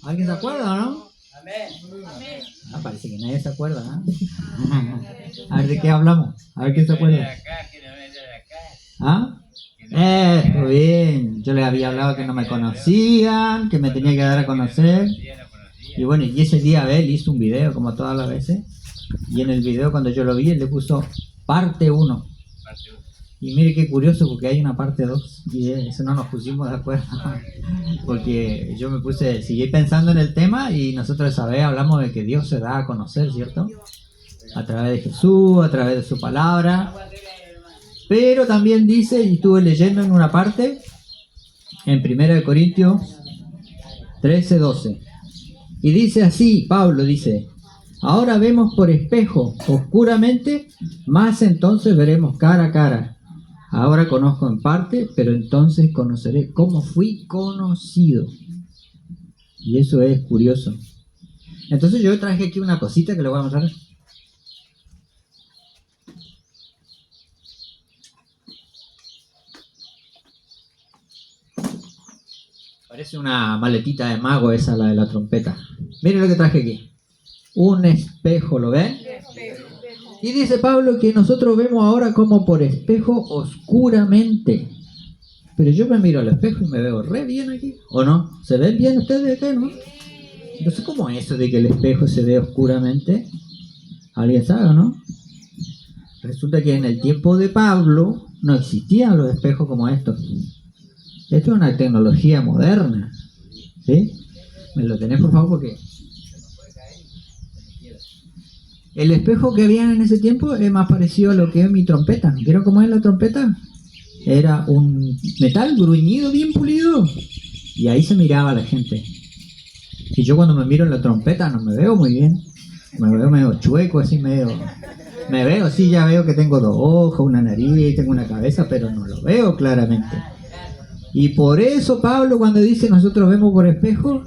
¿Alguien se acuerda o no? Amén. Ah, parece que nadie se acuerda, ¿no? A ver de qué hablamos. A ver quién se acuerda. ¿Ah? Muy bien. Yo les había hablado que no me conocían, que me tenía que dar a conocer. Y bueno, y ese día él hizo un video, como todas las veces. Y en el video, cuando yo lo vi, él le puso parte 1. Y mire qué curioso, porque hay una parte 2. Y eso no nos pusimos de acuerdo. Porque yo me puse, seguí pensando en el tema. Y nosotros esa vez hablamos de que Dios se da a conocer, ¿cierto? A través de Jesús, a través de su palabra. Pero también dice, y estuve leyendo en una parte, en 1 Corintios 13:12. Y dice así, Pablo dice: ahora vemos por espejo, oscuramente, mas entonces veremos cara a cara. Ahora conozco en parte, pero entonces conoceré cómo fui conocido. Y eso es curioso. Entonces yo traje aquí una cosita que le voy a mostrar. Parece una maletita de mago esa, la de la trompeta. Miren lo que traje aquí. Un espejo, ¿lo ven? Y dice Pablo que nosotros vemos ahora como por espejo oscuramente. Pero yo me miro al espejo y me veo re bien aquí. ¿O no? ¿Se ven bien ustedes acá, no? Entonces, ¿cómo es eso de que el espejo se ve oscuramente? ¿Alguien sabe o no? Resulta que en el tiempo de Pablo no existían los espejos como estos. Esto es una tecnología moderna. ¿Sí? ¿Me lo tenés, por favor? Porque el espejo que había en ese tiempo es más parecido a lo que es mi trompeta. ¿Vieron cómo es la trompeta? Era un metal gruñido, bien pulido. Y ahí se miraba la gente. Y yo cuando me miro en la trompeta no me veo muy bien. Me veo medio chueco, así medio... Me veo, sí, ya veo que tengo 2 ojos, una nariz, tengo una cabeza, pero no lo veo claramente. Y por eso Pablo cuando dice nosotros vemos por espejo,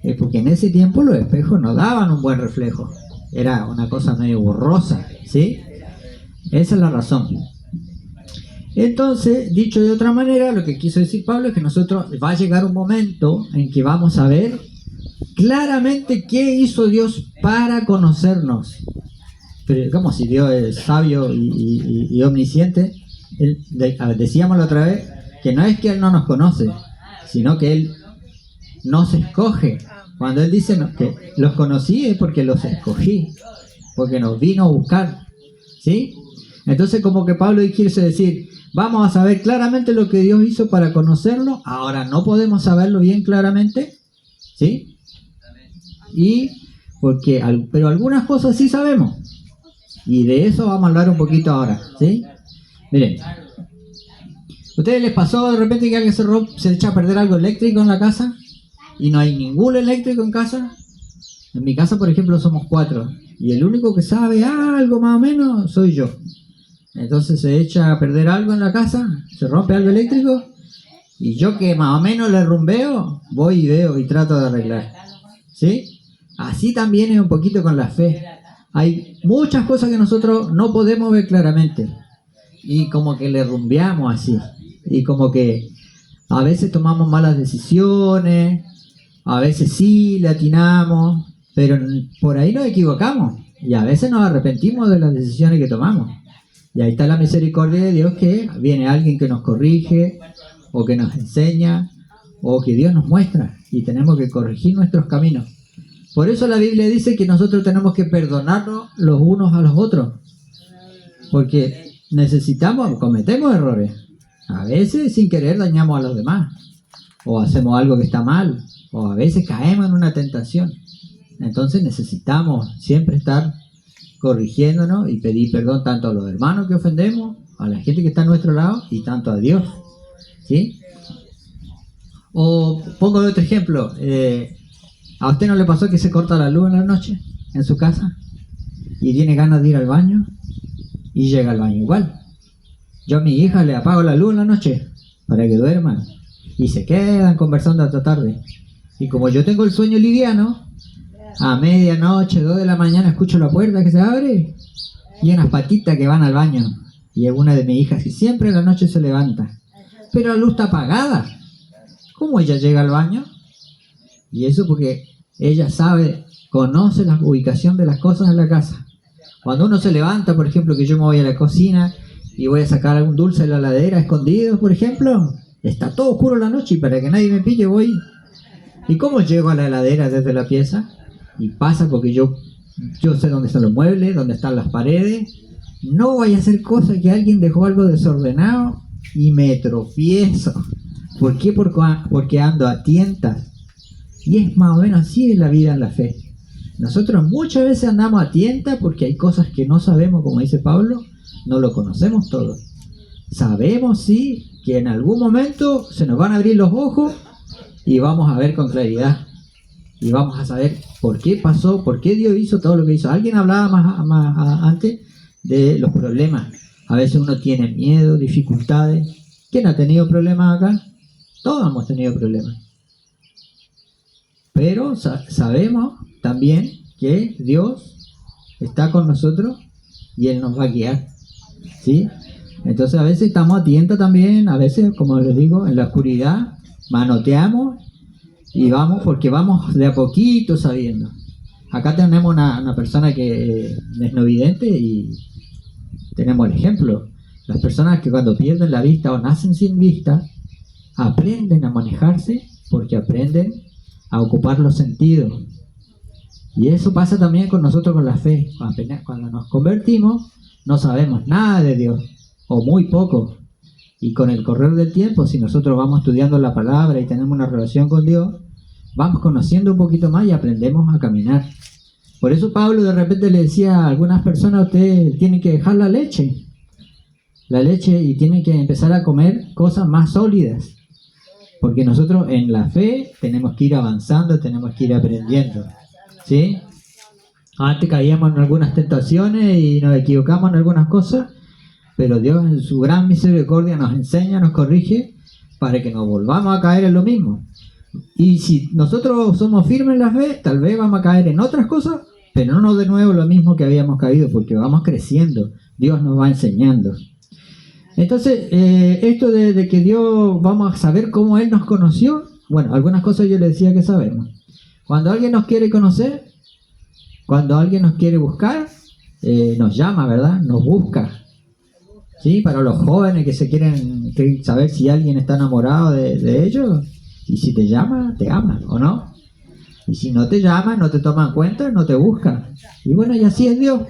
es porque en ese tiempo los espejos no daban un buen reflejo. Era una cosa medio borrosa, ¿sí? Esa es la razón. Entonces, dicho de otra manera, lo que quiso decir Pablo es que nosotros va a llegar un momento en que vamos a ver claramente qué hizo Dios para conocernos. Pero como si Dios es sabio y omnisciente, decíamos la otra vez que no es que Él no nos conoce, sino que Él nos escoge. Cuando Él dice que los conocí es porque los escogí, porque nos vino a buscar, ¿sí? Entonces como que Pablo quiere decir, vamos a saber claramente lo que Dios hizo para conocernos. Ahora no podemos saberlo bien claramente, ¿sí? Pero algunas cosas sí sabemos. Y de eso vamos a hablar un poquito ahora, ¿sí? Miren, ¿ustedes les pasó de repente que alguien se echa a perder algo eléctrico en la casa? ¿Y no hay ningún eléctrico en casa? En mi casa, por ejemplo, somos 4. Y el único que sabe algo más o menos soy yo. Entonces se echa a perder algo en la casa, se rompe algo eléctrico. Y yo que más o menos le rumbeo, voy y veo y trato de arreglar. ¿Sí? Así también es un poquito con la fe. Hay muchas cosas que nosotros no podemos ver claramente. Y como que le rumbeamos así. Y como que a veces tomamos malas decisiones. A veces sí le atinamos, pero por ahí nos equivocamos y a veces nos arrepentimos de las decisiones que tomamos. Y ahí está la misericordia de Dios, que viene alguien que nos corrige o que nos enseña o que Dios nos muestra y tenemos que corregir nuestros caminos. Por eso la Biblia dice que nosotros tenemos que perdonarnos los unos a los otros, porque cometemos errores. A veces sin querer dañamos a los demás o hacemos algo que está mal. O a veces caemos en una tentación. Entonces necesitamos siempre estar corrigiéndonos y pedir perdón tanto a los hermanos que ofendemos, a la gente que está a nuestro lado y tanto a Dios. ¿Sí? O pongo otro ejemplo. ¿A usted no le pasó que se corta la luz en la noche en su casa? Y tiene ganas de ir al baño y llega al baño igual. Yo a mi hija le apago la luz en la noche para que duerma y se quedan conversando hasta tarde. Y como yo tengo el sueño liviano, a medianoche, 2 de la mañana, escucho la puerta que se abre y unas patitas que van al baño. Y es una de mis hijas que siempre en la noche se levanta. Pero la luz está apagada. ¿Cómo ella llega al baño? Y eso porque Ella sabe, conoce la ubicación de las cosas en la casa. Cuando uno se levanta, por ejemplo, que yo me voy a la cocina y voy a sacar algún dulce de la heladera escondido, por ejemplo, está todo oscuro en la noche y para que nadie me pille voy. ¿Y cómo llego a la heladera desde la pieza? Y pasa porque yo sé dónde están los muebles, dónde están las paredes. No voy a hacer cosas que alguien dejó algo desordenado y me tropiezo. ¿Por qué? Porque ando a tientas. Y es más o menos así la vida en la fe. Nosotros muchas veces andamos a tientas porque hay cosas que no sabemos, como dice Pablo, no lo conocemos todo. Sabemos sí que en algún momento se nos van a abrir los ojos y vamos a ver con claridad. Y vamos a saber por qué pasó, por qué Dios hizo todo lo que hizo. Alguien hablaba más antes de los problemas. A veces uno tiene miedo, dificultades. ¿Quién ha tenido problemas acá? Todos hemos tenido problemas. Pero sabemos también que Dios está con nosotros y Él nos va a guiar, ¿sí? Entonces a veces estamos atentos también, a veces, como les digo, en la oscuridad manoteamos y vamos porque vamos de a poquito sabiendo. Acá tenemos una persona que es no vidente y tenemos el ejemplo. Las personas que cuando pierden la vista o nacen sin vista, aprenden a manejarse porque aprenden a ocupar los sentidos. Y eso pasa también con nosotros con la fe. Cuando nos convertimos, no sabemos nada de Dios, o muy poco. Y con el correr del tiempo, si nosotros vamos estudiando la palabra y tenemos una relación con Dios, vamos conociendo un poquito más y aprendemos a caminar. Por eso Pablo de repente le decía a algunas personas, ustedes tienen que dejar la leche y tienen que empezar a comer cosas más sólidas. Porque nosotros en la fe tenemos que ir avanzando, tenemos que ir aprendiendo, ¿sí? Antes caíamos en algunas tentaciones y nos equivocamos en algunas cosas, pero Dios en su gran misericordia nos enseña, nos corrige, para que no volvamos a caer en lo mismo. Y si nosotros somos firmes en la fe, tal vez vamos a caer en otras cosas, pero no de nuevo lo mismo que habíamos caído, porque vamos creciendo, Dios nos va enseñando. Entonces, esto de que Dios, vamos a saber cómo Él nos conoció, bueno, algunas cosas yo le decía que sabemos. Cuando alguien nos quiere conocer, cuando alguien nos quiere buscar, nos llama, ¿verdad? Nos busca. ¿Sí? Para los jóvenes que se quieren saber si alguien está enamorado de ellos, y si te llama, te ama, ¿o no? Y si no te llama, no te toma en cuenta, no te busca. Y bueno, y así es Dios.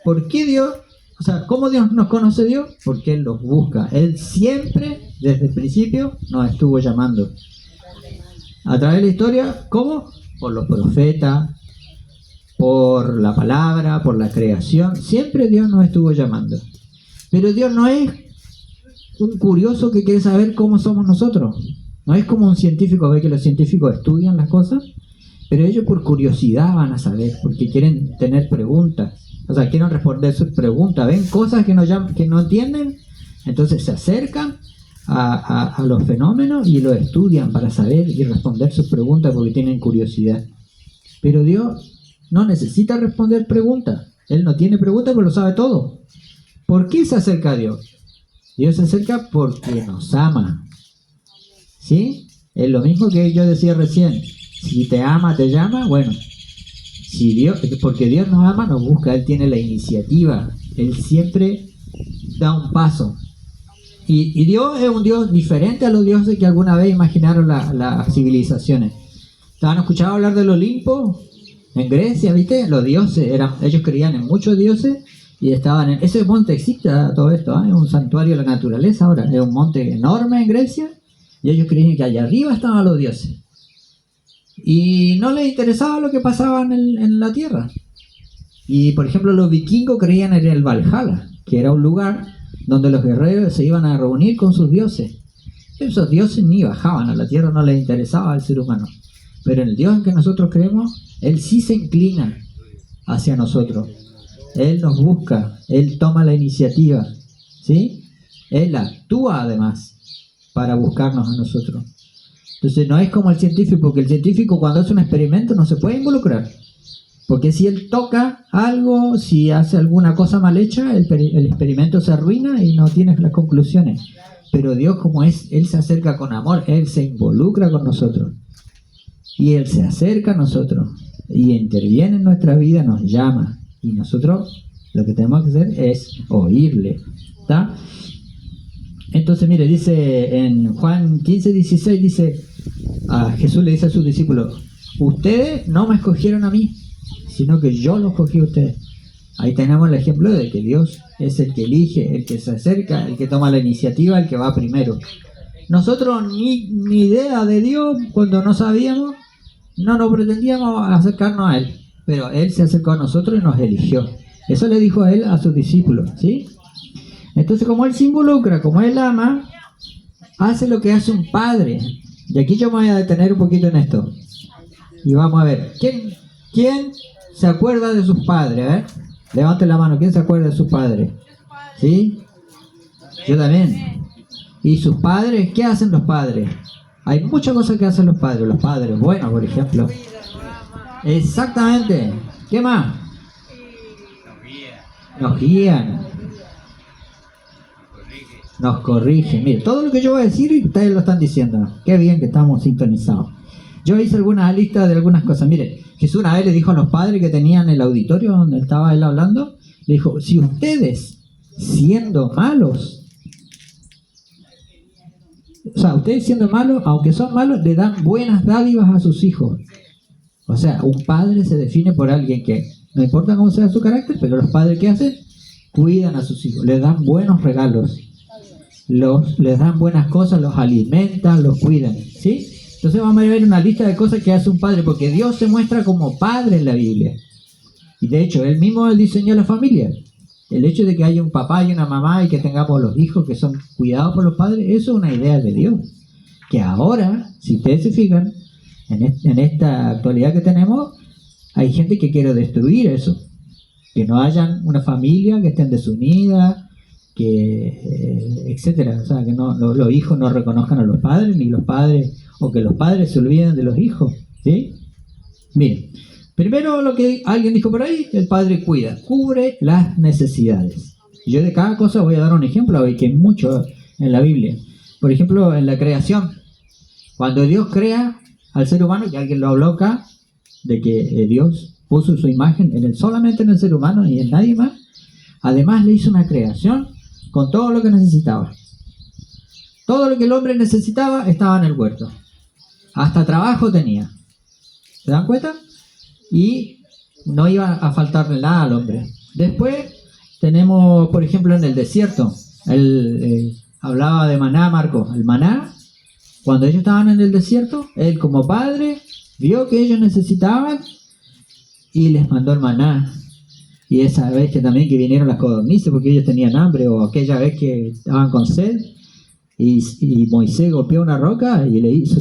¿Por qué Dios? O sea, ¿cómo Dios nos conoce Dios? Porque Él los busca. Él siempre, desde el principio, nos estuvo llamando. A través de la historia, ¿cómo? Por los profetas, por la palabra, por la creación. Siempre Dios nos estuvo llamando. Pero Dios no es un curioso que quiere saber cómo somos nosotros. No es como un científico, ve que los científicos estudian las cosas, pero ellos por curiosidad van a saber, porque quieren tener preguntas. O sea, quieren responder sus preguntas, ven cosas que no entienden, entonces se acercan a los fenómenos y los estudian para saber y responder sus preguntas porque tienen curiosidad. Pero Dios no necesita responder preguntas. Él no tiene preguntas porque lo sabe todo. ¿Por qué se acerca a Dios? Dios se acerca porque nos ama. ¿Sí? Es lo mismo que yo decía recién. Si te ama, te llama. Bueno, porque Dios nos ama, nos busca. Él tiene la iniciativa. Él siempre da un paso. Y Dios es un Dios diferente a los dioses que alguna vez imaginaron las civilizaciones. ¿Han escuchado hablar del Olimpo? En Grecia, ¿viste? Los dioses, ellos creían en muchos dioses y estaban en... Ese monte existe, todo esto, es un santuario de la naturaleza ahora. Es un monte enorme en Grecia y ellos creían que allá arriba estaban los dioses. Y no les interesaba lo que pasaba en la tierra. Y por ejemplo los vikingos creían en el Valhalla, que era un lugar donde los guerreros se iban a reunir con sus dioses. Esos dioses ni bajaban a la tierra, no les interesaba al ser humano. Pero en el Dios en que nosotros creemos, Él sí se inclina hacia nosotros. Él nos busca, Él toma la iniciativa, ¿sí? Él actúa además para buscarnos a nosotros. Entonces no es como el científico, porque el científico cuando hace un experimento no se puede involucrar. Porque si él toca algo, si hace alguna cosa mal hecha, el experimento se arruina y no tienes las conclusiones. Pero Dios, como es, Él se acerca con amor, Él se involucra con nosotros. Y Él se acerca a nosotros y interviene en nuestra vida, nos llama. Y nosotros lo que tenemos que hacer es oírle. ¿Está? Entonces, mire, dice en Juan 15:16, dice, a Jesús le dice a sus discípulos, ustedes no me escogieron a mí, sino que yo los escogí a ustedes. Ahí tenemos el ejemplo de que Dios es el que elige, el que se acerca, el que toma la iniciativa, el que va primero. Nosotros ni idea de Dios, cuando no sabíamos, no nos pretendíamos acercarnos a Él, pero Él se acercó a nosotros y nos eligió. Eso le dijo a Él a sus discípulos, ¿sí? Entonces, como Él se involucra, como Él ama, hace lo que hace un padre. Y aquí yo me voy a detener un poquito en esto. Y vamos a ver, ¿quién se acuerda de sus padres? A ver, levante la mano, ¿quién se acuerda de sus padres? ¿Sí? Yo también. ¿Y sus padres? ¿Qué hacen los padres? Hay muchas cosas que hacen los padres buenos, por ejemplo. Exactamente. ¿Qué más? Nos guían. Nos corrigen. Mire, todo lo que yo voy a decir, ustedes lo están diciendo. Qué bien que estamos sintonizados. Yo hice algunas listas de algunas cosas. Mire, Jesús una vez le dijo a los padres que tenían el auditorio donde estaba él hablando, le dijo, si ustedes, siendo malos, ustedes siendo malos, aunque son malos, le dan buenas dádivas a sus hijos. O sea, un padre se define por alguien que, no importa cómo sea su carácter, pero los padres, ¿qué hacen? Cuidan a sus hijos, les dan buenos regalos, les dan buenas cosas, los alimentan, los cuidan, ¿sí? Entonces vamos a ver una lista de cosas que hace un padre, porque Dios se muestra como padre en la Biblia. Y de hecho, Él mismo diseñó la familia. El hecho de que haya un papá y una mamá y que tengamos los hijos que son cuidados por los padres, eso es una idea de Dios. Que ahora, si ustedes se fijan, en esta actualidad que tenemos, hay gente que quiere destruir eso. Que no hayan una familia que estén desunida, etcétera. O sea, que los hijos no reconozcan a los padres, ni los padres, o que los padres se olviden de los hijos. ¿Sí? Miren. Primero, lo que alguien dijo por ahí, el padre cubre las necesidades. Yo de cada cosa voy a dar un ejemplo, que hay mucho en la Biblia. Por ejemplo, en la creación, cuando Dios crea al ser humano, y alguien lo habló acá, de que Dios puso su imagen solamente en el ser humano y en nadie más, además le hizo una creación con todo lo que necesitaba. Todo lo que el hombre necesitaba estaba en el huerto. Hasta trabajo tenía. ¿Se dan cuenta? Y no iba a faltarle nada al hombre. Después tenemos, por ejemplo, en el desierto, él hablaba de maná, Marcos. El maná, cuando ellos estaban en el desierto, él como padre vio que ellos necesitaban y les mandó el maná. Y esa vez que también que vinieron las codornices porque ellos tenían hambre, o aquella vez que estaban con sed y Moisés golpeó una roca y le hizo